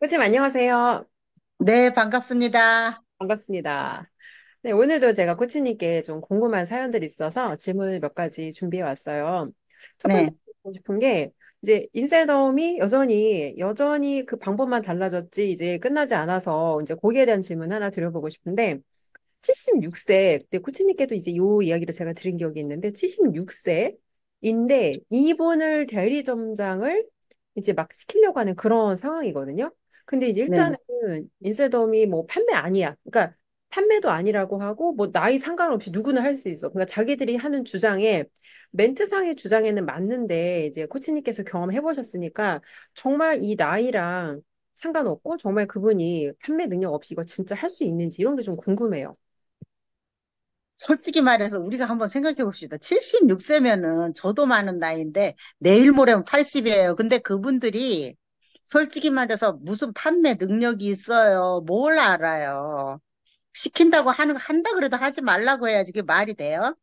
코치님 안녕하세요. 네, 반갑습니다. 반갑습니다. 네, 오늘도 제가 코치님께 좀 궁금한 사연들이 있어서 질문을 몇 가지 준비해 왔어요. 첫 번째 네, 듣고 싶은 게 이제 인셀덤이 여전히 그 방법만 달라졌지 이제 끝나지 않아서 이제 거기에 대한 질문 하나 드려보고 싶은데 76세 그때 코치님께도 이제 요 이야기를 제가 드린 기억이 있는데 76세인데 이분을 대리점장을 이제 막 시키려고 하는 그런 상황이거든요. 근데 이제 네. 일단은 인셀덤이 뭐 판매 아니야. 그러니까 판매도 아니라고 하고 뭐 나이 상관없이 누구나 할 수 있어. 그러니까 자기들이 하는 주장에 멘트상의 주장에는 맞는데 이제 코치님께서 경험해 보셨으니까 정말 이 나이랑 상관없고 정말 그분이 판매 능력 없이 이거 진짜 할 수 있는지 이런 게 좀 궁금해요. 솔직히 말해서 우리가 한번 생각해 봅시다. 76세면은 저도 많은 나이인데 내일 모레면 80이에요. 근데 그분들이 솔직히 말해서 무슨 판매 능력이 있어요. 뭘 알아요. 시킨다고 한다 그래도 하지 말라고 해야지. 그게 말이 돼요?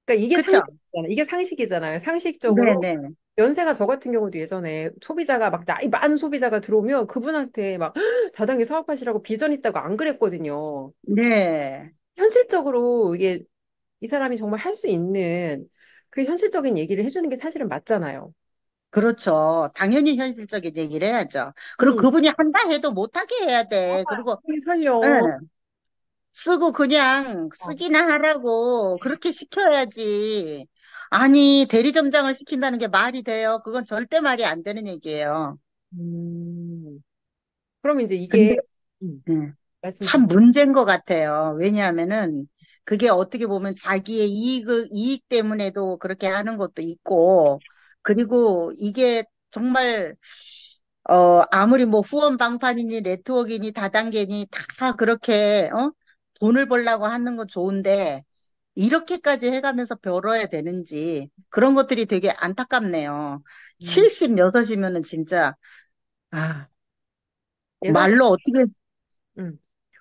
그러니까 이게 그쵸? 상식이잖아요. 이게 상식이잖아요. 상식적으로 네네. 연세가 저 같은 경우도 예전에 소비자가 막 나이 많은 소비자가 들어오면 그분한테 막 다단계 사업하시라고 비전 있다고 안 그랬거든요. 네. 현실적으로 이게 이 사람이 정말 할 수 있는 그 현실적인 얘기를 해주는 게 사실은 맞잖아요. 그렇죠. 당연히 현실적인 얘기를 해야죠. 그리고 음, 그분이 한다 해도 못하게 해야 돼. 그리고 이 예. 설령 쓰고 그냥 어, 쓰기나 하라고 그렇게 시켜야지. 아니, 대리점장을 시킨다는 게 말이 돼요? 그건 절대 말이 안 되는 얘기예요. 음, 그럼 이제 근데 이게 음, 말씀 참 주세요. 문제인 것 같아요. 왜냐하면은 그게 어떻게 보면 자기의 이익 때문에도 그렇게 하는 것도 있고, 그리고 이게 정말 아무리 뭐 후원방판이니 네트워크니 다단계니 다 그렇게 돈을 벌려고 하는 건 좋은데 이렇게까지 해가면서 벌어야 되는지 그런 것들이 되게 안타깝네요. 음, 76이면은 진짜 아, 예전에 말로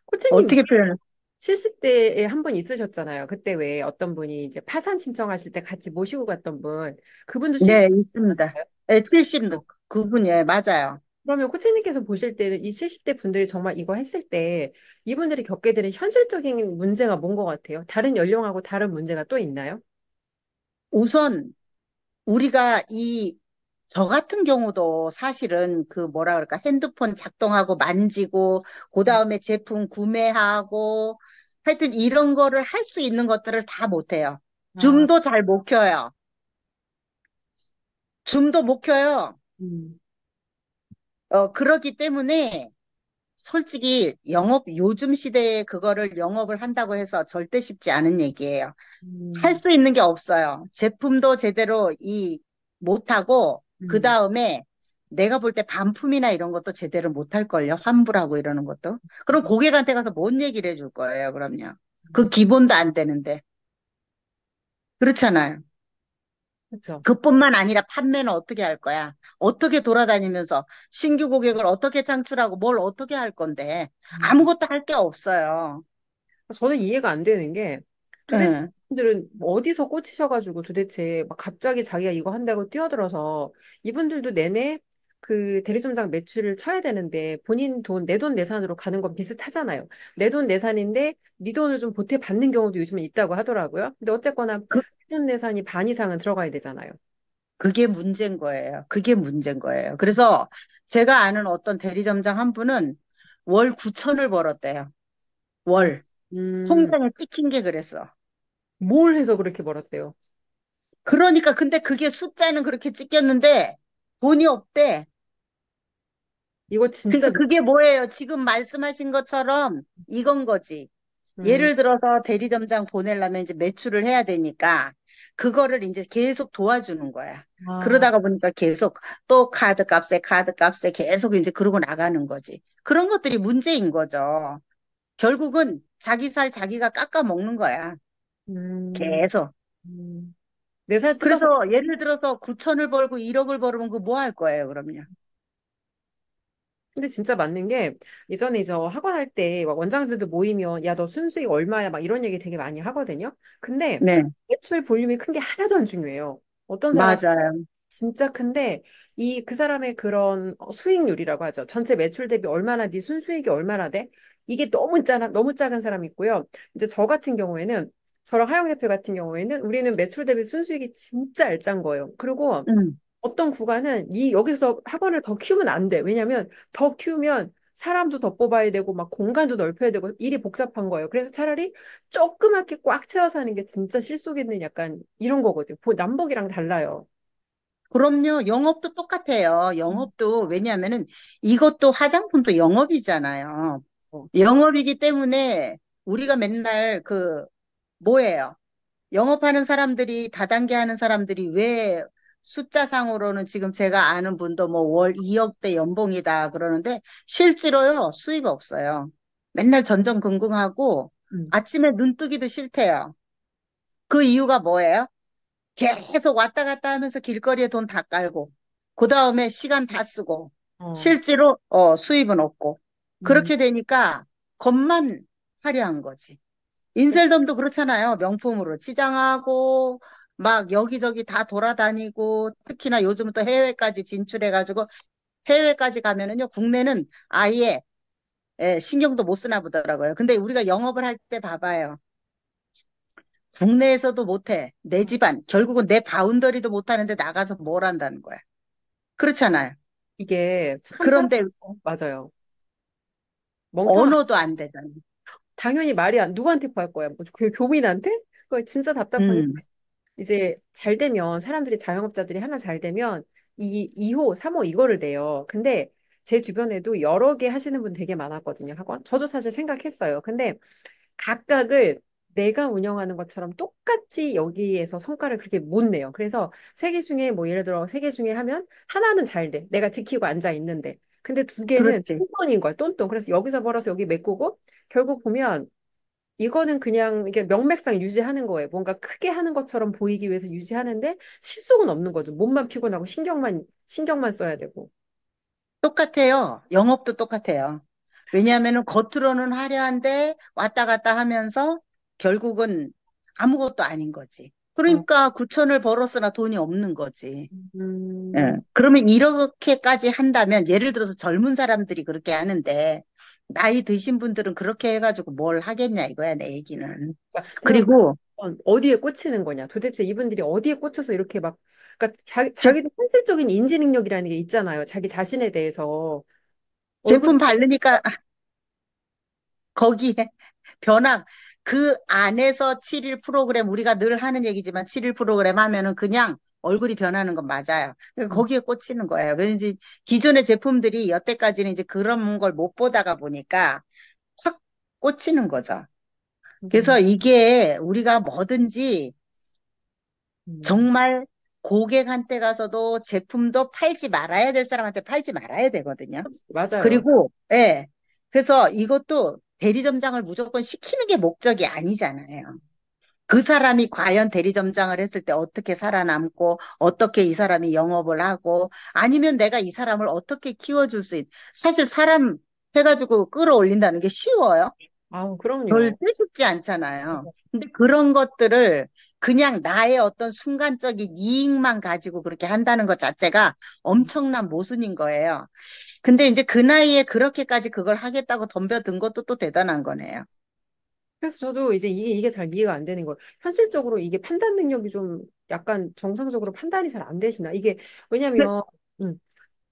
코치님 어떻게 표현 70대에 한 분 있으셨잖아요. 그때 왜 어떤 분이 이제 파산 신청하실 때 같이 모시고 갔던 분, 그분도 네, 70대 있습니다. 맞았어요? 네, 70 그분이 맞아요. 그러면 코치님께서 보실 때는 이 70대 분들이 정말 이거 했을 때 이분들이 겪게 되는 현실적인 문제가 뭔 것 같아요? 다른 연령하고 다른 문제가 또 있나요? 우선 우리가 저 같은 경우도 사실은 그 뭐라 그럴까 핸드폰 작동하고 만지고 그 다음에 제품 구매하고 하여튼 이런 거를 할 수 있는 것들을 다 못해요. 아, 줌도 잘 못 켜요. 줌도 못 켜요. 음, 그러기 때문에 솔직히 요즘 시대에 그거를 영업을 한다고 해서 절대 쉽지 않은 얘기예요. 할 음, 수 있는 게 없어요. 제품도 제대로 못하고, 그 음, 다음에 내가 볼 때 반품이나 이런 것도 제대로 못할걸요. 환불하고 이러는 것도. 그럼 고객한테 가서 뭔 얘기를 해줄 거예요, 그럼요. 그 기본도 안 되는데. 그렇잖아요. 그렇죠. 그뿐만 아니라 판매는 어떻게 할 거야? 어떻게 돌아다니면서 신규 고객을 어떻게 창출하고 뭘 어떻게 할 건데? 아무것도 할 게 없어요. 저는 이해가 안 되는 게 도대체 응. 이분들은 어디서 꽂히셔가지고 도대체 막 갑자기 자기가 이거 한다고 뛰어들어서 이분들도 내내 그 대리점장 매출을 쳐야 되는데 본인 돈, 내 돈 내산으로 가는 건 비슷하잖아요. 내 돈 내산인데 네 돈을 좀 보태 받는 경우도 요즘은 있다고 하더라고요. 근데 어쨌거나 내 돈 내산이 반 이상은 들어가야 되잖아요. 그게 문제인 거예요. 그게 문제인 거예요. 그래서 제가 아는 어떤 대리점장 한 분은 월 9천을 벌었대요. 음, 월. 음, 통장에 찍힌 게 그랬어. 뭘 해서 그렇게 벌었대요? 그러니까 근데 그게 숫자는 그렇게 찍혔는데 돈이 없대. 이거 진짜 그러니까 그게 뭐예요? 지금 말씀하신 것처럼 이건 거지. 음, 예를 들어서 대리점장 보내려면 이제 매출을 해야 되니까 그거를 이제 계속 도와주는 거야. 아, 그러다가 보니까 계속 또 카드 값에 계속 이제 그러고 나가는 거지. 그런 것들이 문제인 거죠. 결국은 자기 살 자기가 깎아 먹는 거야. 음, 계속. 내 살 뜯어서 그래서 예를 들어서 9천을 벌고 1억을 벌으면 그 뭐 할 거예요, 그럼요. 근데 진짜 맞는 게 예전에 저 학원 할 때 원장들도 모이면 야 너 순수익 얼마야 막 이런 얘기 되게 많이 하거든요. 근데 네, 매출 볼륨이 큰 게 하나도 안 중요해요. 어떤 사람 맞아요. 진짜 큰데 이 그 사람의 그런 수익률이라고 하죠. 전체 매출 대비 얼마나 네 순수익이 얼마나 돼? 이게 너무 작은 사람이 있고요. 이제 저 같은 경우에는 저랑 하영 대표 같은 경우에는 우리는 매출 대비 순수익이 진짜 알짠 거예요. 그리고 음. 어떤 구간은 이 여기서 학원을 더 키우면 안 돼. 왜냐면 더 키우면 사람도 더 뽑아야 되고 막 공간도 넓혀야 되고 일이 복잡한 거예요. 그래서 차라리 조그맣게 꽉 채워서 하는 게 진짜 실속 있는 약간 이런 거거든요. 남북이랑 달라요. 그럼요. 영업도 똑같아요. 음. 영업도 왜냐하면은 이것도 화장품도 영업이잖아요. 어, 영업이기 때문에 우리가 맨날 뭐예요? 영업하는 사람들이 다단계 하는 사람들이 왜 숫자상으로는 지금 제가 아는 분도 뭐 월 2억대 연봉이다 그러는데 실제로요 수입 없어요. 맨날 전전긍긍하고 음. 아침에 눈 뜨기도 싫대요. 그 이유가 뭐예요? 계속 왔다 갔다 하면서 길거리에 돈 다 깔고 그 다음에 시간 다 쓰고 어, 실제로 수입은 없고 음. 그렇게 되니까 겉만 화려한 거지. 인셀덤도 그렇잖아요. 명품으로 치장하고 막 여기저기 다 돌아다니고 특히나 요즘은 또 해외까지 진출해가지고 해외까지 가면은요 국내는 아예 신경도 못 쓰나 보더라고요. 근데 우리가 영업을 할 때 봐봐요. 국내에서도 못해. 내 집안 결국은 내 바운더리도 못하는데 나가서 뭘 한다는 거야. 그렇잖아요. 이게 참 사람 그런데 맞아요. 멍청한 언어도 안 되잖아요. 당연히 말이 안 누구한테 구할 거야? 뭐 교민한테? 그거 진짜 답답한 게 음, 이제 잘 되면 사람들이 자영업자들이 하나 잘 되면 이 2호, 3호 이거를 내요. 근데 제 주변에도 여러 개 하시는 분 되게 많았거든요. 학원. 저도 사실 생각했어요. 근데 각각을 내가 운영하는 것처럼 똑같이 여기에서 성과를 그렇게 못 내요. 그래서 세 개 중에 뭐 예를 들어 세 개 중에 하면 하나는 잘 돼. 내가 지키고 앉아 있는데. 근데 두 개는 그렇지. 똥돈인 거야. 똥돈. 그래서 여기서 벌어서 여기 메꾸고 결국 보면 이거는 그냥 이게 명맥상 유지하는 거예요. 뭔가 크게 하는 것처럼 보이기 위해서 유지하는데 실속은 없는 거죠. 몸만 피곤하고 신경만 써야 되고. 똑같아요. 영업도 똑같아요. 왜냐하면은 겉으로는 화려한데 왔다 갔다 하면서 결국은 아무것도 아닌 거지. 어. 그러니까 9천을 벌었으나 돈이 없는 거지. 예. 음, 그러면 이렇게까지 한다면 예를 들어서 젊은 사람들이 그렇게 하는데 나이 드신 분들은 그렇게 해가지고 뭘 하겠냐 이거야 내 얘기는. 그러니까 제가 그리고 어디에 꽂히는 거냐? 도대체 이분들이 어디에 꽂혀서 이렇게 막 그러니까 제, 자기도 현실적인 인지 능력이라는 게 있잖아요. 자기 자신에 대해서 얼굴 제품 바르니까 거기에 변화, 그 안에서 7일 프로그램, 우리가 늘 하는 얘기지만 7일 프로그램 하면은 그냥 얼굴이 변하는 건 맞아요. 그러니까 음, 거기에 꽂히는 거예요. 왠지 기존의 제품들이 여태까지는 이제 그런 걸 못 보다가 보니까 확 꽂히는 거죠. 음, 그래서 이게 우리가 뭐든지 음. 정말 고객한테 가서도 제품도 팔지 말아야 될 사람한테 팔지 말아야 되거든요. 맞아요. 그리고, 예. 그래서 이것도 대리점장을 무조건 시키는 게 목적이 아니잖아요. 그 사람이 과연 대리점장을 했을 때 어떻게 살아남고, 어떻게 이 사람이 영업을 하고, 아니면 내가 이 사람을 어떻게 키워줄 수 사실 사람 해가지고 끌어올린다는 게 쉬워요. 아우, 그럼요. 절대 쉽지 않잖아요. 근데 그런 것들을 그냥 나의 어떤 순간적인 이익만 가지고 그렇게 한다는 것 자체가 엄청난 모순인 거예요. 근데 이제 그 나이에 그렇게까지 그걸 하겠다고 덤벼든 것도 또 대단한 거네요. 그래서 저도 이제 이게 잘 이해가 안 되는 거예요. 현실적으로 이게 판단 능력이 좀 약간 정상적으로 판단이 잘 안 되시나? 이게 근데 왜냐면 음,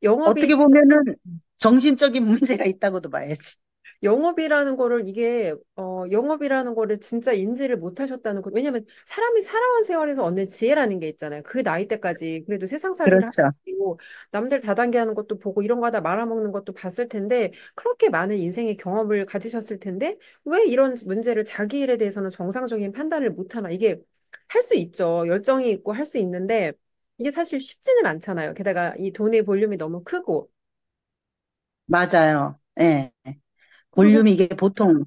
영업이 어떻게 보면은 정신적인 문제가 있다고도 봐야지. 영업이라는 거를 이게 영업이라는 거를 진짜 인지를 못 하셨다는 거. 왜냐면 사람이 살아온 세월에서 얻는 지혜라는 게 있잖아요. 그 나이 때까지 그래도 세상살이를 그렇죠. 하고 남들 다단계하는 것도 보고 이런 거 하다 말아먹는 것도 봤을 텐데 그렇게 많은 인생의 경험을 가지셨을 텐데 왜 이런 문제를 자기 일에 대해서는 정상적인 판단을 못 하나? 이게 할 수 있죠. 열정이 있고 할 수 있는데 이게 사실 쉽지는 않잖아요. 게다가 이 돈의 볼륨이 너무 크고 맞아요. 예. 그리고 볼륨이 이게 보통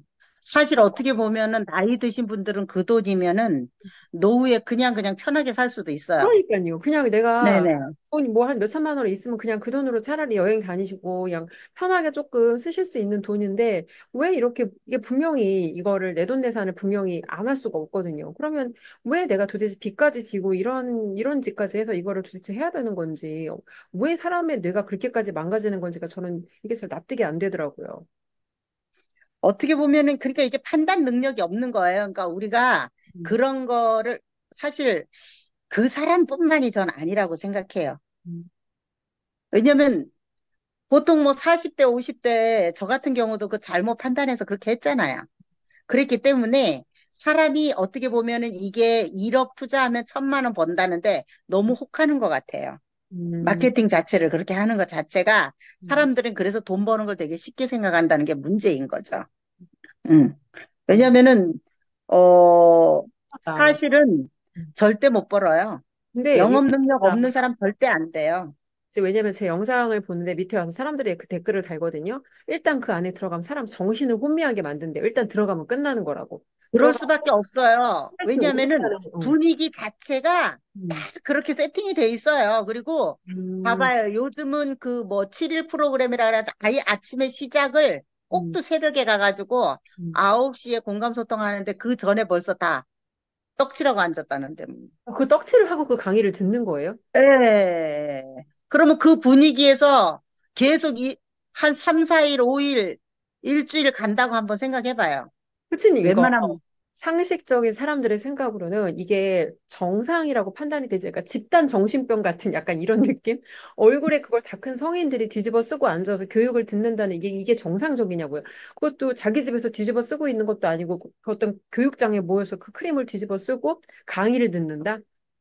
사실 어떻게 보면은 나이 드신 분들은 그 돈이면은 노후에 그냥 편하게 살 수도 있어요. 그러니까요. 그냥 내가 네네. 돈이 뭐 한 몇천만 원 있으면 그냥 그 돈으로 차라리 여행 다니시고 그냥 편하게 조금 쓰실 수 있는 돈인데 왜 이렇게 이게 분명히 이거를 내돈내산을 분명히 안 할 수가 없거든요. 그러면 왜 내가 도대체 빚까지 지고 이런 짓까지 해서 이거를 도대체 해야 되는 건지 왜 사람의 뇌가 그렇게까지 망가지는 건지가 저는 이게 잘 납득이 안 되더라고요. 어떻게 보면은 그러니까 이게 판단 능력이 없는 거예요. 그러니까 우리가 음, 그런 거를 사실 그 사람뿐만이 전 아니라고 생각해요. 음, 왜냐면 보통 뭐 40대, 50대 저 같은 경우도 그 잘못 판단해서 그렇게 했잖아요. 그랬기 때문에 사람이 어떻게 보면은 이게 1억 투자하면 1,000만 원 번다는데 너무 혹하는 것 같아요. 음, 마케팅 자체를 그렇게 하는 것 자체가 음, 사람들은 그래서 돈 버는 걸 되게 쉽게 생각한다는 게 문제인 거죠. 음. 음. 왜냐면은, 어, 아, 사실은 음. 절대 못 벌어요. 근데 이게 영업 능력 진짜 없는 사람 절대 안 돼요. 이제 왜냐면 제 영상을 보는데 밑에 와서 사람들이 그 댓글을 달거든요. 일단 그 안에 들어가면 사람 정신을 혼미하게 만든대요. 일단 들어가면 끝나는 거라고. 그럴 들어가면 수밖에 없어요. 이렇게 왜냐면은 오죽하는, 분위기 자체가 딱 음, 그렇게 세팅이 돼 있어요. 그리고 음, 봐봐요. 요즘은 그 뭐 7일 프로그램이라 그래서 아예 아침에 시작을 음, 꼭두 새벽에 가가지고 음. 9시에 공감 소통하는데 그 전에 벌써 다 떡치라고 앉았다는데. 뭐. 그 떡칠을 하고 그 강의를 듣는 거예요? 예. 그러면 그 분위기에서 계속 한 3, 4일, 5일, 일주일 간다고 한번 생각해 봐요. 코치님 이거 웬만하면 상식적인 사람들의 생각으로는 이게 정상이라고 판단이 되지. 그러니까 집단 정신병 같은 약간 이런 느낌? 얼굴에 그걸 다 큰 성인들이 뒤집어 쓰고 앉아서 교육을 듣는다는 이게 정상적이냐고요. 그것도 자기 집에서 뒤집어 쓰고 있는 것도 아니고 그 어떤 교육장에 모여서 그 크림을 뒤집어 쓰고 강의를 듣는다?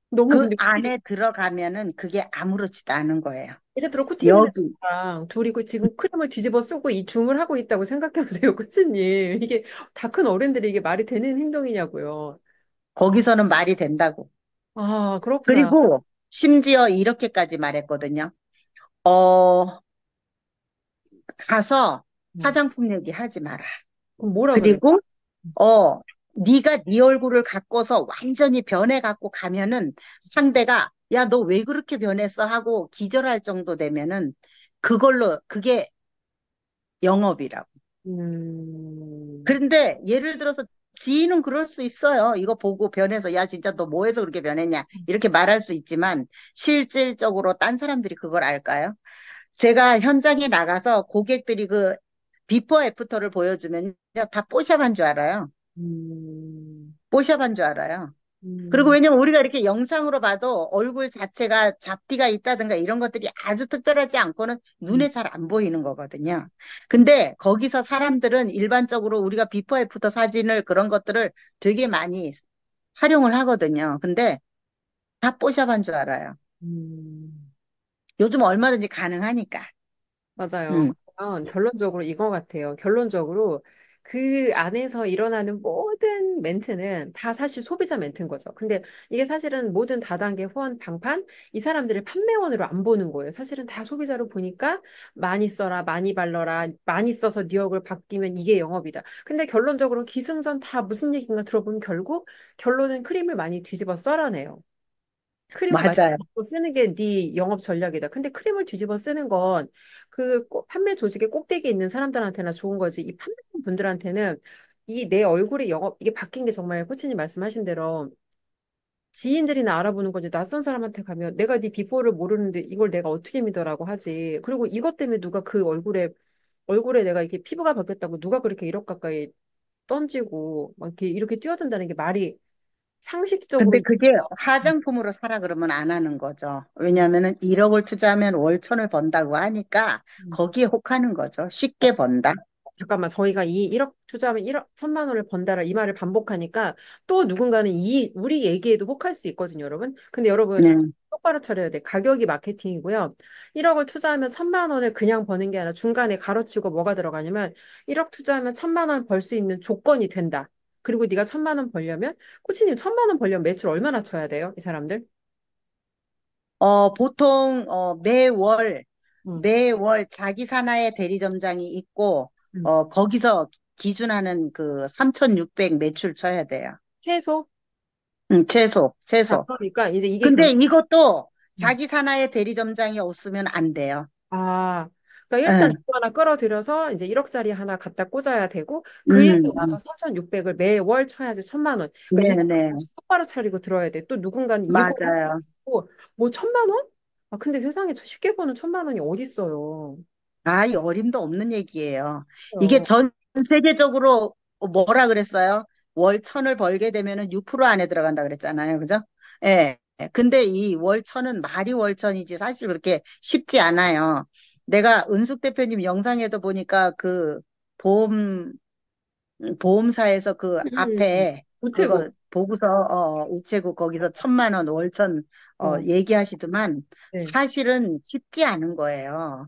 너무 그 근데 안에 들어가면은 그게 아무렇지도 않은 거예요. 예를 들어 코치님이랑 여기. 저랑 둘이 그 지금 크림을 뒤집어 쓰고 이 줌을 하고 있다고 생각해 보세요, 코치님. 이게 다 큰 어른들이 이게 말이 되는 행동이냐고요. 거기서는 말이 된다고. 아, 그렇구나. 그리고 심지어 이렇게까지 말했거든요. 어, 가서 음. 화장품 얘기하지 마라. 그럼 뭐라 그래? 그리고 어, 네가 네 얼굴을 갖고서 완전히 변해갖고 가면은 상대가 야, 너 왜 그렇게 변했어? 하고 기절할 정도 되면은 그걸로 그게 영업이라고. 음, 그런데 예를 들어서 지인은 그럴 수 있어요. 이거 보고 변해서 야, 진짜 너 뭐 해서 그렇게 변했냐? 이렇게 말할 수 있지만 실질적으로 딴 사람들이 그걸 알까요? 제가 현장에 나가서 고객들이 그 비포 애프터를 보여주면 다 뽀샵한 줄 알아요. 음, 뽀샵한 줄 알아요. 그리고 음, 왜냐면 우리가 이렇게 영상으로 봐도 얼굴 자체가 잡티가 있다든가 이런 것들이 아주 특별하지 않고는 음, 눈에 잘 안 보이는 거거든요. 근데 거기서 사람들은 일반적으로 우리가 비포 애프터 사진을 그런 것들을 되게 많이 활용을 하거든요. 근데 다 뽀샵한 줄 알아요. 음. 요즘 얼마든지 가능하니까. 맞아요. 음. 그러면 결론적으로 이거 같아요. 결론적으로 그 안에서 일어나는 모든 멘트는 다 사실 소비자 멘트인 거죠. 근데 이게 사실은 모든 다단계 후원 방판 이 사람들을 판매원으로 안 보는 거예요. 사실은 다 소비자로 보니까 많이 써라, 많이 발라라, 많이 써서 네 얼굴 바뀌면 이게 영업이다. 근데 결론적으로 기승전 다 무슨 얘기인가 들어보면 결국 결론은 크림을 많이 뒤집어 써라네요. 크림을 많이 맞아요. 뒤집어 쓰는 게 네 영업 전략이다. 근데 크림을 뒤집어 쓰는 건 그 판매 조직의 꼭대기에 있는 사람들한테나 좋은 거지. 이 판매 분들한테는 이 내 얼굴의 영업 이게 바뀐 게 정말 코치님 말씀하신 대로 지인들이나 알아보는 거지. 낯선 사람한테 가면 내가 네 비포를 모르는데 이걸 내가 어떻게 믿어라고 하지. 그리고 이것 때문에 누가 그 얼굴에 내가 이렇게 피부가 바뀌었다고 누가 그렇게 1억 가까이 던지고 막 이렇게 뛰어든다는 게 말이 근데 상식적으로 그게 화장품으로 사라 그러면 안 하는 거죠. 왜냐하면은 1억을 투자하면 월천을 번다고 하니까 거기에 혹하는 거죠. 쉽게 번다. 잠깐만, 저희가 이 1억 투자하면 1억 1,000만 원을 번다라 이 말을 반복하니까 또 누군가는 우리 얘기에도 혹할 수 있거든요, 여러분. 근데 여러분 네. 똑바로 차려야 돼. 가격이 마케팅이고요. 1억을 투자하면 1,000만 원을 그냥 버는 게 아니라 중간에 가로치고 뭐가 들어가냐면 1억 투자하면 1,000만 원 벌 수 있는 조건이 된다. 그리고 네가 1,000만 원 벌려면 코치님 1,000만 원 벌려면 매출 얼마나 쳐야 돼요, 이 사람들? 보통 응, 매월 자기 산하의 대리점장이 있고 응, 거기서 기준하는 그 3,600 매출 쳐야 돼요. 최소? 최소, 자, 최소. 그러니까 이제 이게 근데 이것도 음. 자기 산하의 대리점장이 없으면 안 돼요. 아, 그러니까 일단 응, 이거 하나 끌어들여서 이제 1억짜리 하나 갖다 꽂아야 되고 그리고 나서 음, 3,600을 매월 쳐야지 1,000만 원. 그러니까 이거 네네. 똑바로 차리고 들어야 돼. 또 누군가는 이거 맞아요. 하고 뭐 1,000만 원? 아, 근데 세상에 쉽게 버는 1,000만 원이 어디 있어요? 아, 이 어림도 없는 얘기예요. 이게 그래요. 전 세계적으로 뭐라 그랬어요? 월 천을 벌게 되면은 6% 안에 들어간다 그랬잖아요. 그죠? 예. 근데 이 월천은 말이 월천이지 사실 그렇게 쉽지 않아요. 내가 은숙 대표님 영상에도 보니까 그 보험 보험사에서 그 음, 앞에 그거 우체국. 보고서 우체국 거기서 1,000만 원 월천 어, 얘기하시더만 네. 사실은 쉽지 않은 거예요.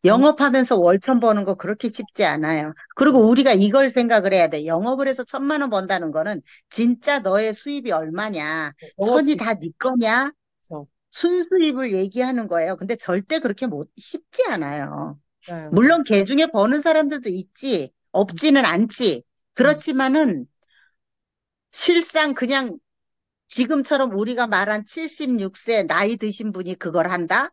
어, 영업하면서 월천 버는 거 그렇게 쉽지 않아요. 그리고 우리가 이걸 생각을 해야 돼. 영업을 해서 1,000만 원 번다는 거는 진짜 너의 수입이 얼마냐, 천이 영업비. 다 네 거냐, 그렇죠. 순수입을 얘기하는 거예요. 근데 절대 그렇게 쉽지 않아요. 맞아요. 물론 개 중에 버는 사람들도 있지, 음, 없지는 않지. 음, 그렇지만은 실상 그냥 지금처럼 우리가 말한 76세 나이 드신 분이 그걸 한다?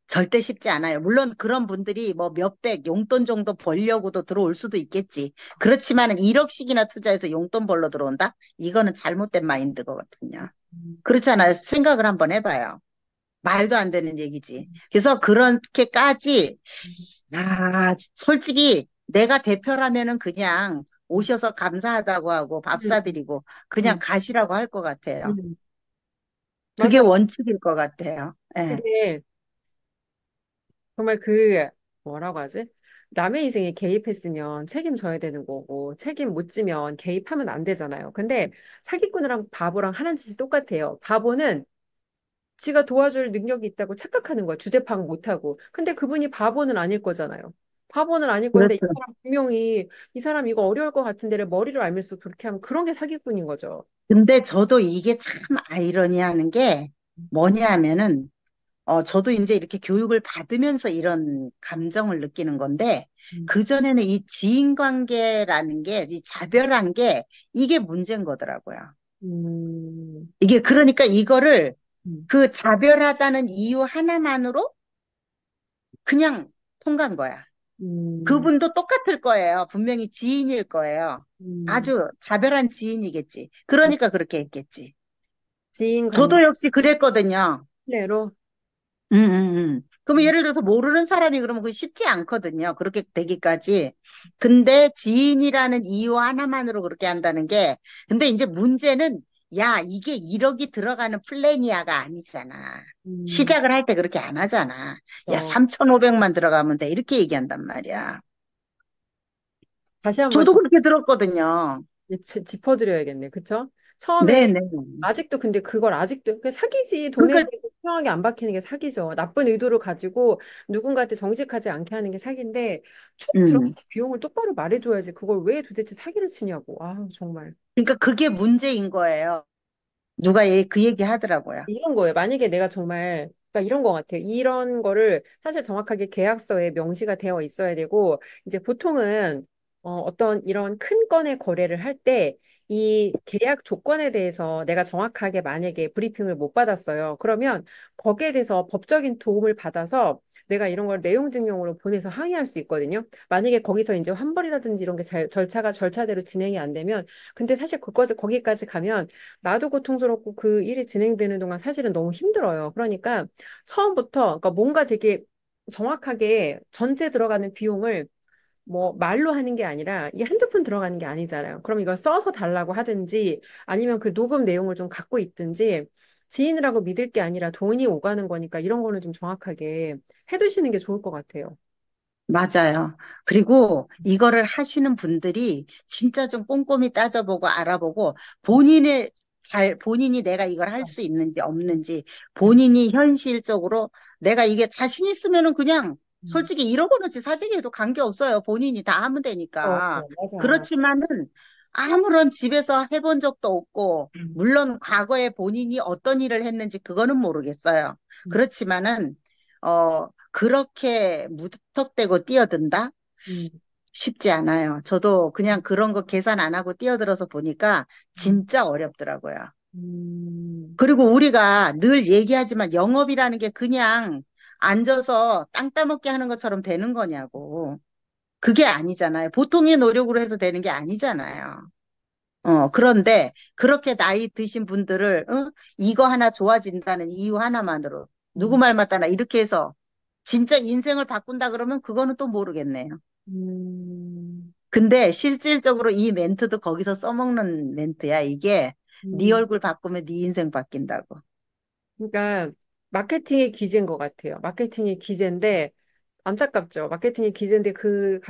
절대 쉽지 않아요. 물론 그런 분들이 뭐 몇백 용돈 정도 벌려고도 들어올 수도 있겠지. 그렇지만은 1억씩이나 투자해서 용돈 벌러 들어온다? 이거는 잘못된 마인드 거거든요. 음, 그렇잖아요. 생각을 한번 해봐요. 말도 안 되는 얘기지. 그래서 그렇게까지, 솔직히 내가 대표라면은 그냥 음, 오셔서 감사하다고 하고 밥 음, 사드리고 그냥 음, 가시라고 할 것 같아요. 음. 그게 맞아요. 원칙일 것 같아요. 예. 그게 정말 뭐라고 하지? 남의 인생에 개입했으면 책임져야 되는 거고, 책임 못 지면 개입하면 안 되잖아요. 근데 사기꾼이랑 바보랑 하는 짓이 똑같아요. 바보는 지가 도와줄 능력이 있다고 착각하는 거야. 주제 파악 못하고. 근데 그분이 바보는 아닐 거잖아요. 바보는 아닐 건데, 이 그렇죠. 사람 분명히, 이 사람 이거 어려울 것 같은 데를 머리로 알면서 그렇게 하면 그런 게 사기꾼인 거죠. 근데 저도 이게 참 아이러니하는 게 뭐냐면은, 저도 이제 이렇게 교육을 받으면서 이런 감정을 느끼는 건데, 음, 그전에는 이 지인 관계라는 게, 이 자별한 게, 이게 문제인 거더라고요. 음, 이게 그러니까 이거를 음, 그 자별하다는 이유 하나만으로 그냥 통과한 거야. 음, 그분도 똑같을 거예요. 분명히 지인일 거예요. 음. 아주 자별한 지인이겠지. 그러니까 그렇게 했겠지. 지인 관계, 저도 역시 그랬거든요. 신뢰로. 그러면 예를 들어서 모르는 사람이 그러면 그게 쉽지 않거든요. 그렇게 되기까지. 근데 지인이라는 이유 하나만으로 그렇게 한다는 게, 근데 이제 문제는, 야, 이게 1억이 들어가는 플래니아가 아니잖아. 음, 시작을 할 때 그렇게 안 하잖아. 야, 그래서 3,500만 들어가면 돼. 이렇게 얘기한단 말이야. 다시 한번 저도 그렇게 들었거든요. 짚어드려야겠네. 그쵸? 처음에 네네. 아직도 근데 그걸 아직도 사기지. 돈에 그러니까, 대해서 투명하게 안 밝히는 게 사기죠. 나쁜 의도를 가지고 누군가한테 정직하지 않게 하는 게 사기인데 촉 들어가는 음. 비용을 똑바로 말해줘야지. 그걸 왜 도대체 사기를 치냐고. 아 정말. 그러니까 그게 문제인 거예요. 누가 그 얘기 하더라고요. 이런 거예요. 만약에 내가 정말, 그러니까 이런 거 같아요. 이런 거를 사실 정확하게 계약서에 명시가 되어 있어야 되고, 이제 보통은 어떤 이런 큰 건의 거래를 할 때, 이 계약 조건에 대해서 내가 정확하게 만약에 브리핑을 못 받았어요. 그러면 거기에 대해서 법적인 도움을 받아서 내가 이런 걸 내용 증명으로 보내서 항의할 수 있거든요. 만약에 거기서 이제 환불이라든지 이런 게 절차가 절차대로 진행이 안 되면, 근데 사실 거기까지 가면 나도 고통스럽고 그 일이 진행되는 동안 사실은 너무 힘들어요. 그러니까 처음부터 그러니까 뭔가 되게 정확하게 전체 들어가는 비용을 뭐 말로 하는 게 아니라 이게 한두 푼 들어가는 게 아니잖아요. 그럼 이걸 써서 달라고 하든지 아니면 그 녹음 내용을 좀 갖고 있든지 지인이라고 믿을 게 아니라 돈이 오가는 거니까 이런 거는 좀 정확하게 해두시는 게 좋을 것 같아요. 맞아요. 그리고 이거를 하시는 분들이 진짜 좀 꼼꼼히 따져보고 알아보고 본인이 내가 이걸 할 수 있는지 없는지 음, 본인이 현실적으로 내가 이게 자신 있으면은 그냥 음. 솔직히 1억 원어치 사재기 해도 관계없어요. 본인이 다 하면 되니까. 맞아. 그렇지만은 아무런 집에서 해본 적도 없고 음, 물론 과거에 본인이 어떤 일을 했는지 그거는 모르겠어요. 음, 그렇지만은 그렇게 무턱대고 뛰어든다? 음. 쉽지 않아요. 저도 그냥 그런 거 계산 안 하고 뛰어들어서 보니까 음, 진짜 어렵더라고요. 음, 그리고 우리가 늘 얘기하지만 영업이라는 게 그냥 앉아서 땅 따먹게 하는 것처럼 되는 거냐고. 그게 아니잖아요. 보통의 노력으로 해서 되는 게 아니잖아요. 그런데 그렇게 나이 드신 분들을, 이거 하나 좋아진다는 이유 하나만으로 누구 음, 말 맞다나 이렇게 해서 진짜 인생을 바꾼다 그러면 그거는 또 모르겠네요. 음, 근데 실질적으로 이 멘트도 거기서 써먹는 멘트야. 이게 네 음. 얼굴 바꾸면 네 인생 바뀐다고. 그러니까 마케팅의 기재인 것 같아요. 마케팅의 기재인데 안타깝죠. 마케팅의 기재인데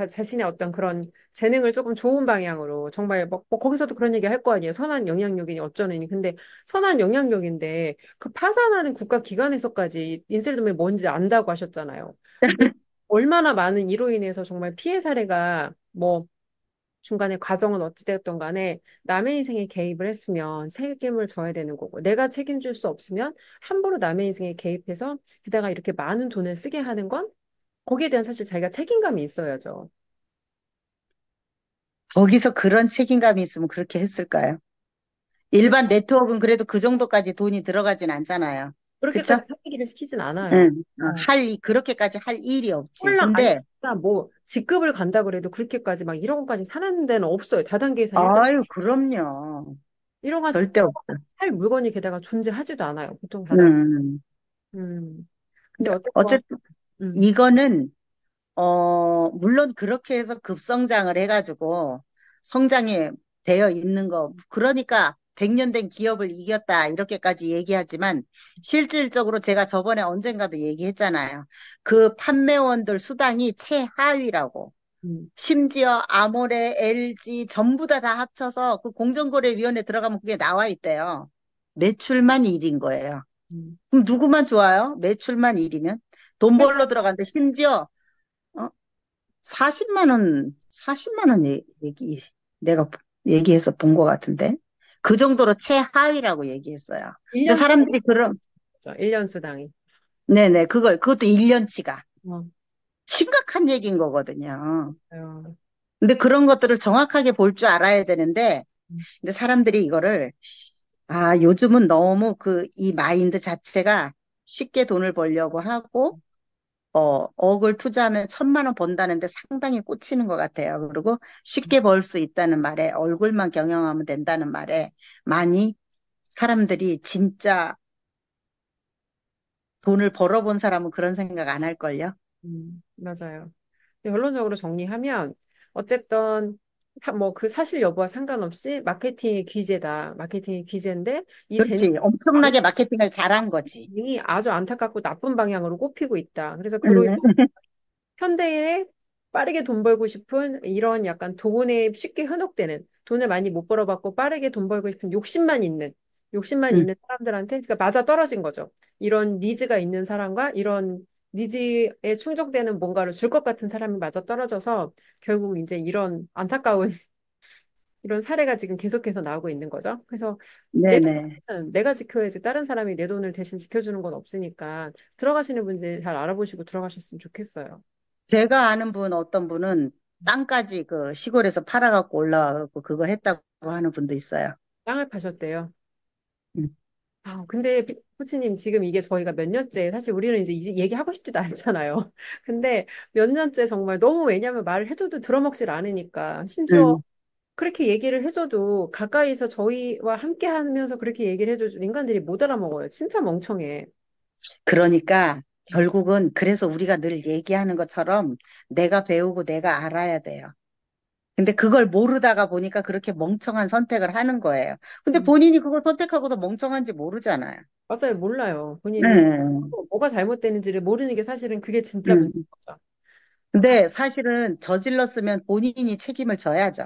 자신의 어떤 그런 재능을 조금 좋은 방향으로 정말 뭐 거기서도 그런 얘기 할 거 아니에요. 선한 영향력이니 어쩌느니. 근데 선한 영향력인데 그 파산하는 국가 기관에서까지 인셀dom이 뭔지 안다고 하셨잖아요. 그 얼마나 많은 이로 인해서 정말 피해 사례가 뭐 중간에 과정은 어찌되었던 간에 남의 인생에 개입을 했으면 책임을 져야 되는 거고 내가 책임질 수 없으면 함부로 남의 인생에 개입해서 게다가 이렇게 많은 돈을 쓰게 하는 건 거기에 대한 사실 자기가 책임감이 있어야죠. 거기서 그런 책임감이 있으면 그렇게 했을까요? 일반 네트워크는 그래도 그 정도까지 돈이 들어가진 않잖아요. 그쵸? 그렇게까지 사기를 시키진 않아요. 응. 어. 그렇게까지 할 일이 없지. 홀랑 아니 근데, 진짜 뭐 직급을 간다 그래도 그렇게까지 막 1억 원까지 사는 데는 없어요. 다단계에서 일단 아유, 그럼요. 1억 원 절대 없어. 살 물건이 게다가 존재하지도 않아요. 보통 다단계. 음. 음. 근데 근데 어쨌건 어쨌든, 음. 이거는 물론 그렇게 해서 급성장을 해가지고 성장이 되어 있는 거. 그러니까 100년 된 기업을 이겼다. 이렇게까지 얘기하지만 실질적으로 제가 저번에 언젠가도 얘기했잖아요. 그 판매원들 수당이 최하위라고. 음. 심지어 아모레, LG 전부 다 합쳐서 그 공정거래위원회 들어가면 그게 나와 있대요. 매출만 1인 거예요. 음. 그럼 누구만 좋아요? 매출만 1이면? 돈 벌러 들어갔는데 심지어 어? 40만 원 내가 얘기해서 본 것 같은데. 그 정도로 최하위라고 얘기했어요. 근데 1년 수당이 사람들이 그런, 1년 수당이. 네네, 그것도 1년치가. 어, 심각한 얘기인 거거든요. 어, 근데 그런 것들을 정확하게 볼 줄 알아야 되는데, 음, 근데 사람들이 이거를, 요즘은 너무 이 마인드 자체가 쉽게 돈을 벌려고 하고, 억을 투자하면 1,000만 원 번다는데 상당히 꽂히는 것 같아요. 그리고 쉽게 벌 수 있다는 말에, 얼굴만 경영하면 된다는 말에 많이 사람들이 진짜 돈을 벌어본 사람은 그런 생각 안 할걸요? 맞아요. 근데 결론적으로 정리하면 어쨌든 뭐 그 사실 여부와 상관없이 마케팅의 기재다. 마케팅의 기재인데 이 그렇지. 엄청나게 마케팅을 잘한 거지. 재능이 아주 안타깝고 나쁜 방향으로 꼽히고 있다. 그래서 그로 음, 현대인의 빠르게 돈 벌고 싶은 이런 약간 돈에 쉽게 현혹되는 돈을 많이 못 벌어봤고 빠르게 돈 벌고 싶은 욕심만 음. 있는 사람들한테 그러니까 맞아 떨어진 거죠. 이런 니즈가 있는 사람과 이런 니즈에 충족되는 뭔가를 줄 것 같은 사람이 맞아 떨어져서 결국 이제 이런 안타까운 이런 사례가 지금 계속해서 나오고 있는 거죠. 그래서 내 네네. 돈은 내가 지켜야지 다른 사람이 내 돈을 대신 지켜주는 건 없으니까 들어가시는 분들 잘 알아보시고 들어가셨으면 좋겠어요. 제가 아는 어떤 분은 땅까지 그 시골에서 팔아갖고 올라와갖고 그거 했다고 하는 분도 있어요. 땅을 파셨대요. 음, 아, 근데 코치님 지금 이게 저희가 몇 년째 사실 우리는 이제 얘기하고 싶지도 않잖아요. 근데 몇 년째 정말 너무 왜냐면 말을 해줘도 들어먹질 않으니까 심지어 음. 그렇게 얘기를 해줘도 가까이서 저희와 함께 하면서 그렇게 얘기를 해줘도 인간들이 못 알아먹어요. 진짜 멍청해. 그러니까 결국은 그래서 우리가 늘 얘기하는 것처럼 내가 배우고 내가 알아야 돼요. 근데 그걸 모르다가 보니까 그렇게 멍청한 선택을 하는 거예요. 근데 음, 본인이 그걸 선택하고도 멍청한지 모르잖아요. 맞아요. 몰라요. 본인이 음, 뭐가 잘못되는지를 모르는 게 사실은 그게 진짜 문제인 음. 거죠. 자, 근데 사실은 저질렀으면 본인이 책임을 져야죠.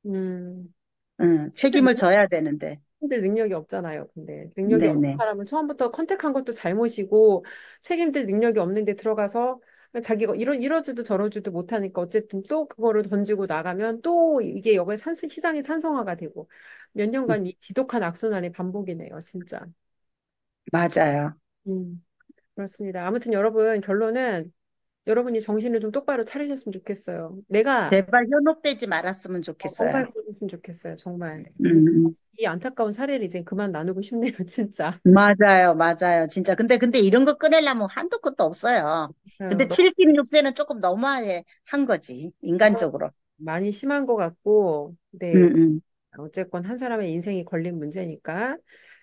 음, 책임을 져야 되는데. 책임질 능력이 없잖아요. 근데 능력이 없는 네네. 사람은 처음부터 컨택한 것도 잘못이고 책임질 능력이 없는데 들어가서 자기가 이러지도 저러지도 못하니까 어쨌든 또 그거를 던지고 나가면 또 이게 여기 시장이 산성화가 되고 몇 음, 년간 이 지독한 악순환의 반복이네요. 진짜. 맞아요. 음, 그렇습니다. 아무튼 여러분 결론은 여러분이 정신을 좀 똑바로 차리셨으면 좋겠어요. 내가 제발 현혹되지 말았으면 정말 좋겠어요. 그랬으면 좋겠어요. 정말. 그래서 음, 이 안타까운 사례를 이제 그만 나누고 싶네요, 진짜. 맞아요, 맞아요. 진짜. 근데 이런 거 끊으려면 한도 끝도 없어요. 아유, 근데 76세는 조금 너무한 한 거지, 너무 인간적으로. 많이 심한 것 같고, 네. 음, 어쨌건 한 사람의 인생이 걸린 문제니까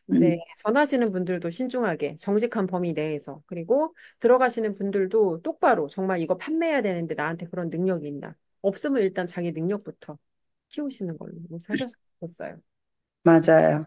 이제 음, 전하시는 분들도 신중하게 정직한 범위 내에서 그리고 들어가시는 분들도 똑바로 정말 이거 판매해야 되는데 나한테 그런 능력이 있나? 없으면 일단 자기 능력부터 키우시는 걸로 하셨으면 좋겠어요. 맞아요.